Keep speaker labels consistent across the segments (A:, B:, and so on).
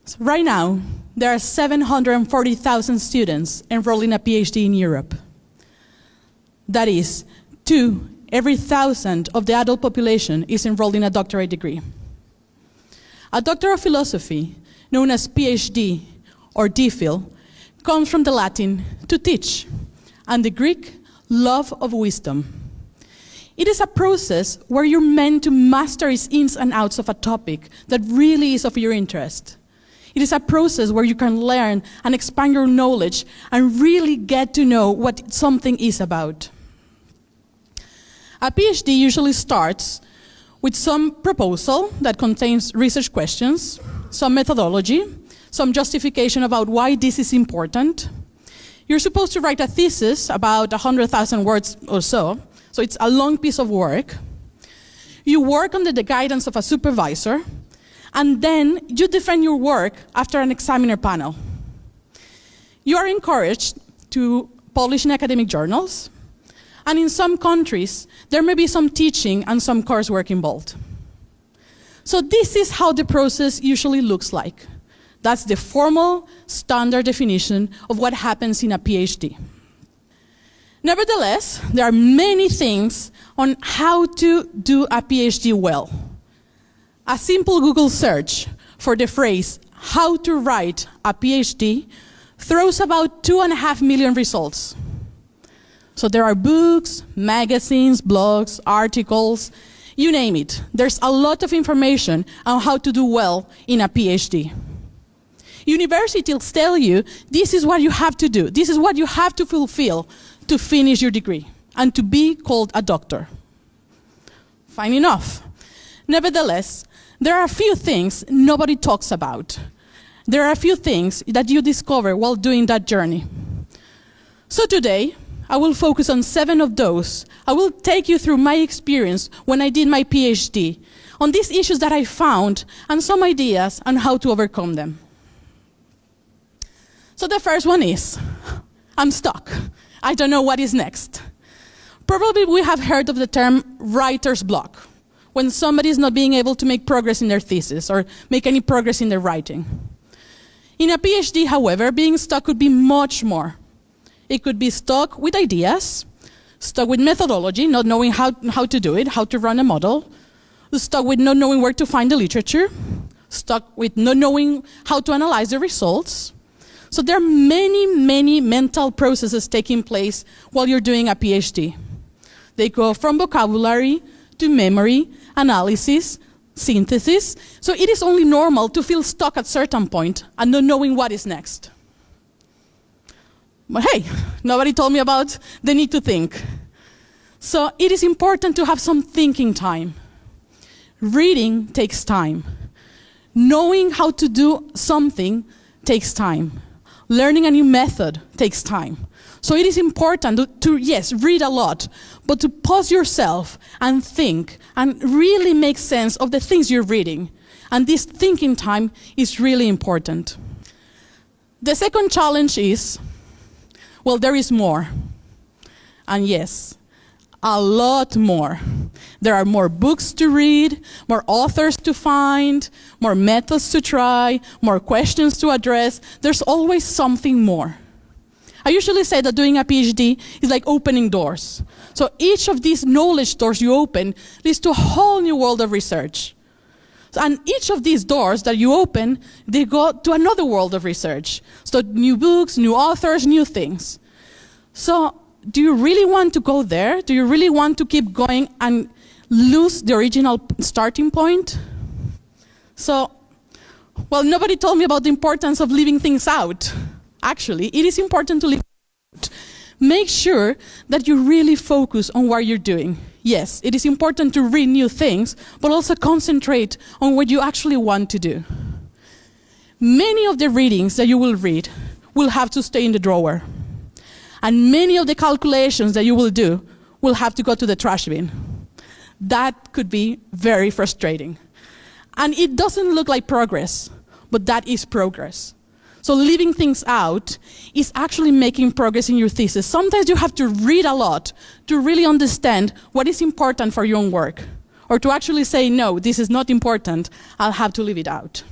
A: So right now, there are 740,000 students enrolled in a PhD in Europe. That is, 2 every 1,000 of the adult population is enrolled in a doctorate degree. A Doctor of Philosophy, known as Ph.D. or DPhil, comes from the Latin to teach, and the Greek, love of wisdom. It is a process where you're meant to master its ins and outs of a topic that really is of your interest. It is a process where you can learn and expand your knowledge and really get to know what something is about. A PhD usually starts with some proposal that contains research questions, some methodology, some justification about why this is important. You're supposed to write a thesis about 100,000 words or so it's a long piece of work. You work under the guidance of a supervisor, and then you defend your work after an examiner panel. You are encouraged to publish in academic journals, and in some countries, there may be some teaching and some coursework involved. So this is how the process usually looks like. That's the formal, standard definition of what happens in a PhD. Nevertheless, there are many things on how to do a PhD well. A simple Google search for the phrase, how to write a PhD, throws about 2.5 million results. So there are books, magazines, blogs, articles, you name it. There's a lot of information on how to do well in a PhD. Universities tell you this is what you have to do, this is what you have to fulfill to finish your degree and to be called a doctor. Fine enough. Nevertheless, there are a few things nobody talks about. There are a few things that you discover while doing that journey. So today, I will focus on 7 of those. I will take you through my experience when I did my PhD, on these issues that I found, and some ideas on how to overcome them. So the first one is, I'm stuck. I don't know what is next. Probably we have heard of the term writer's block, when somebody is not being able to make progress in their thesis or make any progress in their writing. In a PhD, however, being stuck could be much more. It could be stuck with ideas, stuck with methodology, not knowing how to do it, how to run a model, stuck with not knowing where to find the literature, stuck with not knowing how to analyze the results. So there are many mental processes taking place while you're doing a PhD. They go from vocabulary to memory, analysis, synthesis. So it is only normal to feel stuck at a certain point and not knowing what is next. But hey, nobody told me about the need to think. So it is important to have some thinking time. Reading takes time. Knowing how to do something takes time. Learning a new method takes time. So it is important to yes, read a lot, but to pause yourself and think and really make sense of the things you're reading. And this thinking time is really important. The second challenge is, well, there is more. And yes, a lot more. There are more books to read, more authors to find, more methods to try, more questions to address. There's always something more. I usually say that doing a PhD is like opening doors. So each of these knowledge doors you open leads to a whole new world of research. And each of these doors that you open, they go to another world of research. So new books, new authors, new things. So do you really want to go there? Do you really want to keep going and lose the original starting point? So, well, nobody told me about the importance of leaving things out. Actually, it is important to leave out. Make sure that you really focus on what you're doing. Yes, it is important to read new things, but also concentrate on what you actually want to do. Many of the readings that you will read will have to stay in the drawer. And many of the calculations that you will do will have to go to the trash bin. That could be very frustrating. And it doesn't look like progress, but that is progress. So leaving things out is actually making progress in your thesis. Sometimes you have to read a lot to really understand what is important for your own work. Or to actually say, no, this is not important, I'll have to leave it out.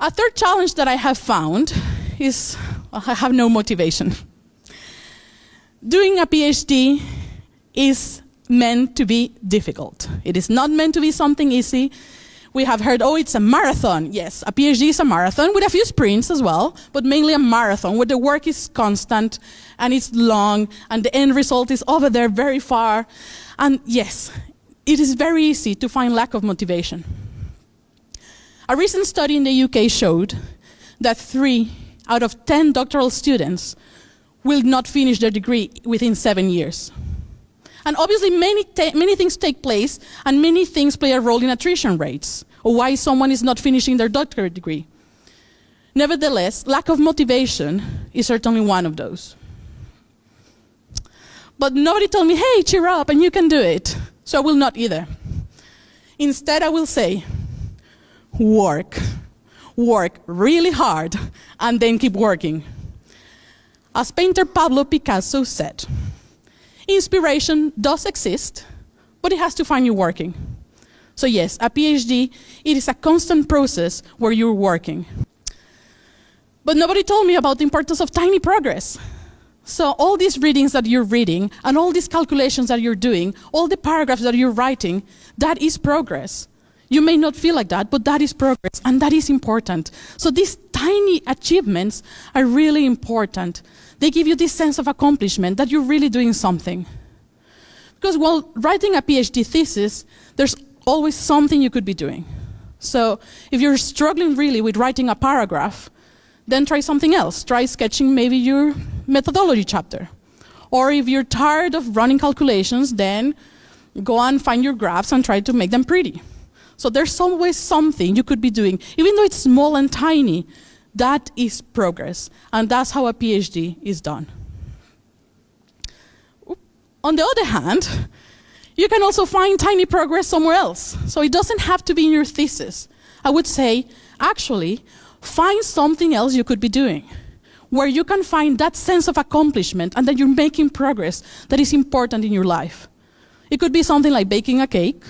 A: A third challenge that I have found is, well, I have no motivation. Doing a PhD is meant to be difficult. It is not meant to be something easy. We have heard, oh, it's a marathon. Yes, a PhD is a marathon with a few sprints as well, but mainly a marathon where the work is constant and it's long and the end result is over there very far. And yes, it is very easy to find lack of motivation. A recent study in the UK showed that 3 out of 10 doctoral students will not finish their degree within 7 years. And obviously many things take place and many things play a role in attrition rates, or why someone is not finishing their doctorate degree. Nevertheless, lack of motivation is certainly one of those. But nobody told me, hey, cheer up and you can do it. So I will not either. Instead, I will say, work really hard and then keep working. As painter Pablo Picasso said, inspiration does exist, but it has to find you working. So yes, a PhD, it is a constant process where you're working. But nobody told me about the importance of tiny progress. So all these readings that you're reading and all these calculations that you're doing, all the paragraphs that you're writing, that is progress. You may not feel like that, but that is progress, and that is important. So these tiny achievements are really important. They give you this sense of accomplishment that you're really doing something. Because while writing a PhD thesis, there's always something you could be doing. So if you're struggling really with writing a paragraph, then try something else. Try sketching maybe your methodology chapter. Or if you're tired of running calculations, then go and find your graphs and try to make them pretty. So there's always something you could be doing. Even though it's small and tiny, that is progress. And that's how a PhD is done. On the other hand, you can also find tiny progress somewhere else. So it doesn't have to be in your thesis. I would say, actually, find something else you could be doing, where you can find that sense of accomplishment and that you're making progress that is important in your life. It could be something like baking a cake.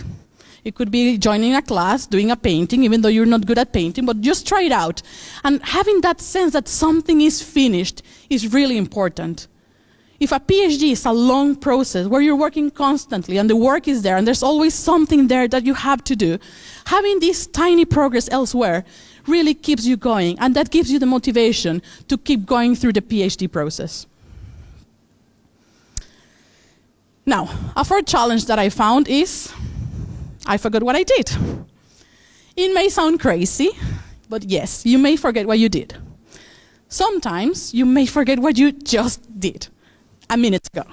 A: It could be joining a class, doing a painting, even though you're not good at painting, but just try it out. And having that sense that something is finished is really important. If a PhD is a long process where you're working constantly and the work is there and there's always something there that you have to do, having this tiny progress elsewhere really keeps you going, and that gives you the motivation to keep going through the PhD process. Now, a fourth challenge that I found is I forgot what I did. It may sound crazy, but yes, you may forget what you did. Sometimes you may forget what you just did a minute ago.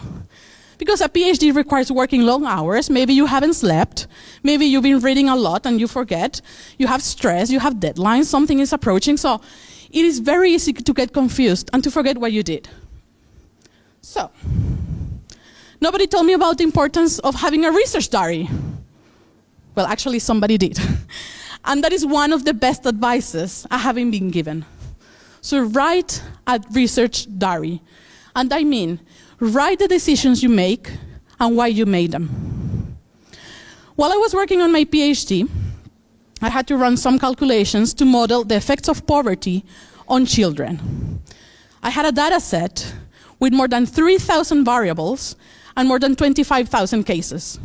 A: Because a PhD requires working long hours. Maybe you haven't slept. Maybe you've been reading a lot and you forget. You have stress, you have deadlines, something is approaching. So it is very easy to get confused and to forget what you did. So, nobody told me about the importance of having a research diary. Well, actually, somebody did. And that is one of the best advices I have been given. So write a research diary. And I mean, write the decisions you make and why you made them. While I was working on my PhD, I had to run some calculations to model the effects of poverty on children. I had a data set with more than 3,000 variables and more than 25,000 cases.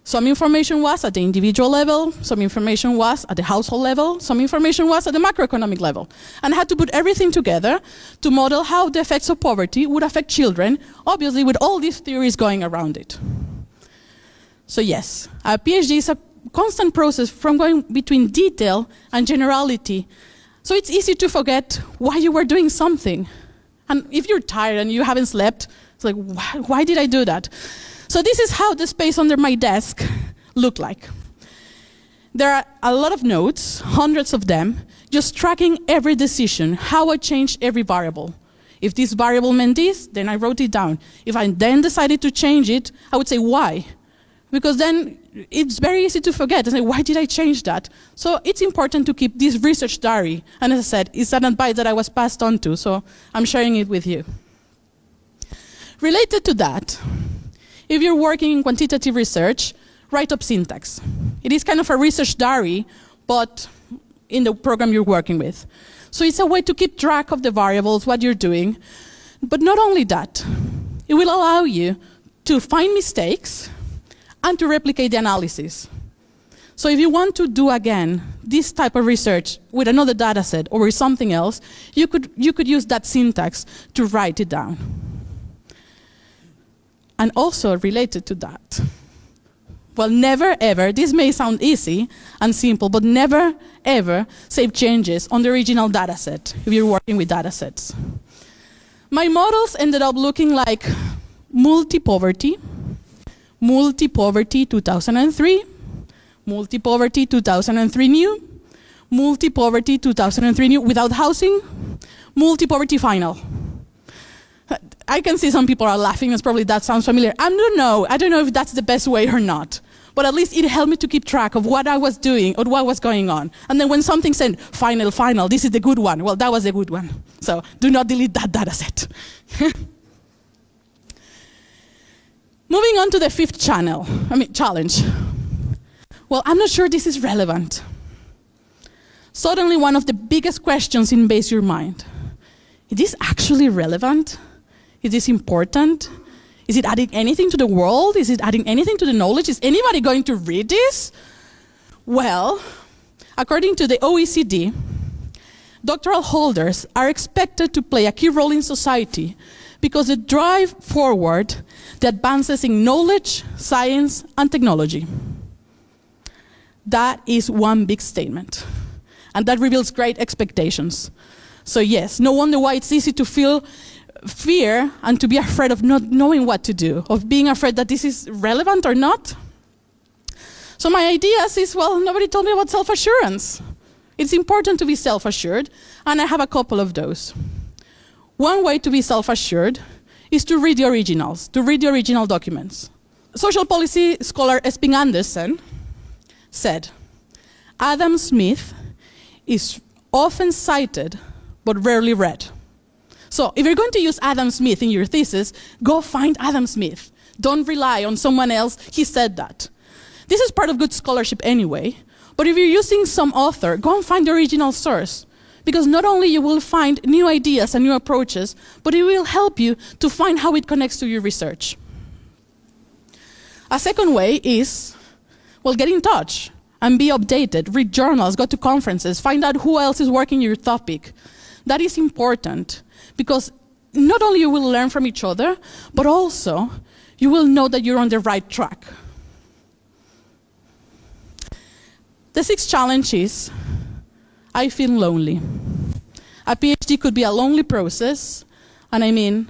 A: Some information was at the individual level, some information was at the household level, some information was at the macroeconomic level. And I had to put everything together to model how the effects of poverty would affect children, obviously with all these theories going around it. So yes, a PhD is a constant process from going between detail and generality. So it's easy to forget why you were doing something. And if you're tired and you haven't slept, it's like, why did I do that? So this is how the space under my desk looked like. There are a lot of notes, hundreds of them, just tracking every decision, how I changed every variable. If this variable meant this, then I wrote it down. If I then decided to change it, I would say why. Because then it's very easy to forget and say, why did I change that? So it's important to keep this research diary. And as I said, it's an advice that I was passed on to, so I'm sharing it with you. Related to that, if you're working in quantitative research, write up syntax. It is kind of a research diary, but in the program you're working with. So it's a way to keep track of the variables, what you're doing. But not only that, it will allow you to find mistakes and to replicate the analysis. So if you want to do again this type of research with another data set or with something else, you could use that syntax to write it down. And also related to that, well, never ever, this may sound easy and simple, but never ever save changes on the original data set if you're working with data sets. My models ended up looking like multi-poverty 2003, multi-poverty 2003 new, multi-poverty 2003 new without housing, multi-poverty final. I can see some people are laughing, it's probably that sounds familiar. I don't know if that's the best way or not, but at least it helped me to keep track of what I was doing or what was going on. And then when something said, final, this is the good one, well, that was the good one. So do not delete that data set. Moving on to the fifth challenge. Well, I'm not sure this is relevant. Suddenly one of the biggest questions invades your mind. Is this actually relevant? Is this important? Is it adding anything to the world? Is it adding anything to the knowledge? Is anybody going to read this? Well, according to the OECD, doctoral holders are expected to play a key role in society because they drive forward the advances in knowledge, science, and technology. That is one big statement. And that reveals great expectations. So yes, no wonder why it's easy to feel fear and to be afraid of not knowing what to do, of being afraid that this is relevant or not. So my ideas is, well, nobody told me about self-assurance. It's important to be self-assured, and I have a couple of those. One way to be self-assured is to read the originals, to read the original documents. Social policy scholar Esping Andersen said, Adam Smith is often cited but rarely read. So if you're going to use Adam Smith in your thesis, go find Adam Smith. Don't rely on someone else, he said that. This is part of good scholarship anyway, but if you're using some author, go and find the original source. Because not only you will find new ideas and new approaches, but it will help you to find how it connects to your research. A second way is, well, get in touch and be updated. Read journals, go to conferences, find out who else is working your topic. That is important because not only you will learn from each other, but also you will know that you're on the right track. The sixth challenge is, I feel lonely. A PhD could be a lonely process, and I mean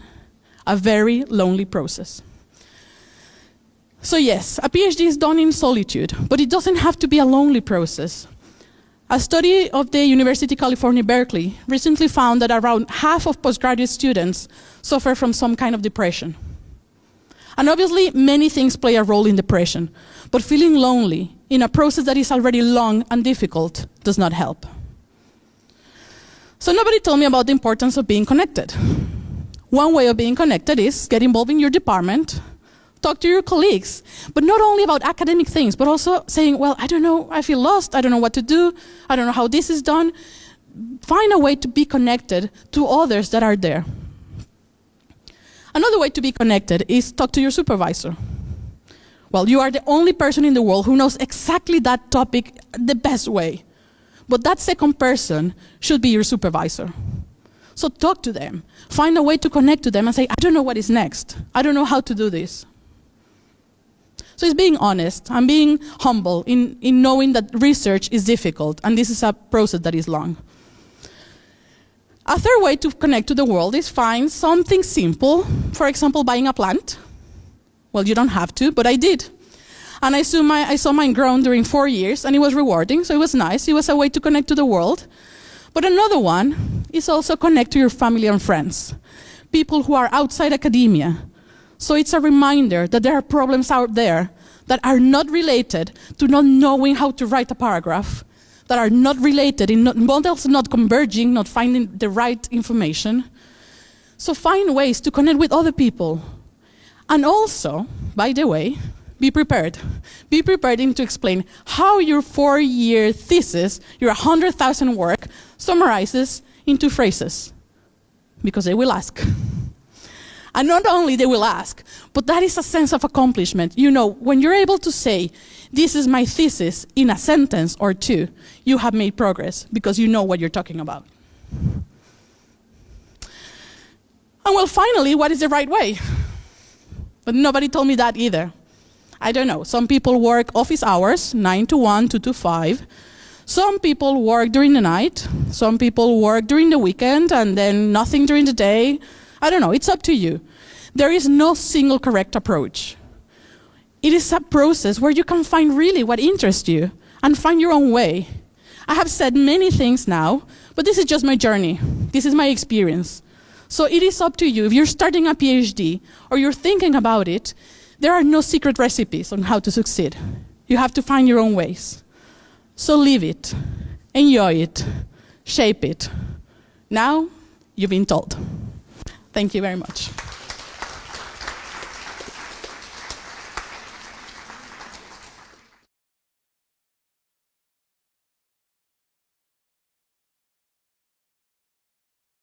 A: a very lonely process. So yes, a PhD is done in solitude, but it doesn't have to be a lonely process. A study of the University of California, Berkeley recently found that around half of postgraduate students suffer from some kind of depression. And obviously, many things play a role in depression, but feeling lonely in a process that is already long and difficult does not help. So nobody told me about the importance of being connected. One way of being connected is get involved in your department, talk to your colleagues, but not only about academic things, but also saying, well, I don't know, I feel lost, I don't know what to do, I don't know how this is done. Find a way to be connected to others that are there. Another way to be connected is talk to your supervisor. Well, you are the only person in the world who knows exactly that topic the best way. But that second person should be your supervisor. So talk to them. Find a way to connect to them and say, I don't know what is next. I don't know how to do this. So it's being honest and being humble in knowing that research is difficult and this is a process that is long. A third way to connect to the world is find something simple. For example, buying a plant. Well, you don't have to, but I did. And I saw mine grown during 4 years, and it was rewarding, so it was nice. It was a way to connect to the world. But another one is also connect to your family and friends, people who are outside academia. So it's a reminder that there are problems out there that are not related to not knowing how to write a paragraph, that are not related in models not converging, not finding the right information. So find ways to connect with other people. And also, by the way, be prepared. Be prepared to explain how your 4-year thesis, your 100,000 work, summarizes into phrases. Because they will ask. And not only they will ask, but that is a sense of accomplishment. You know, when you're able to say, this is my thesis in a sentence or two, you have made progress because you know what you're talking about. And well, finally, what is the right way? But nobody told me that either. I don't know. Some people work office hours, 9 to 1, 2 to 5. Some people work during the night. Some people work during the weekend and then nothing during the day. I don't know. It's up to you. There is no single correct approach. It is a process where you can find really what interests you and find your own way. I have said many things now, but this is just my journey. This is my experience. So it is up to you. If you're starting a PhD or you're thinking about it, there are no secret recipes on how to succeed. You have to find your own ways. So live it, enjoy it, shape it. Now, you've been told. Thank you very much.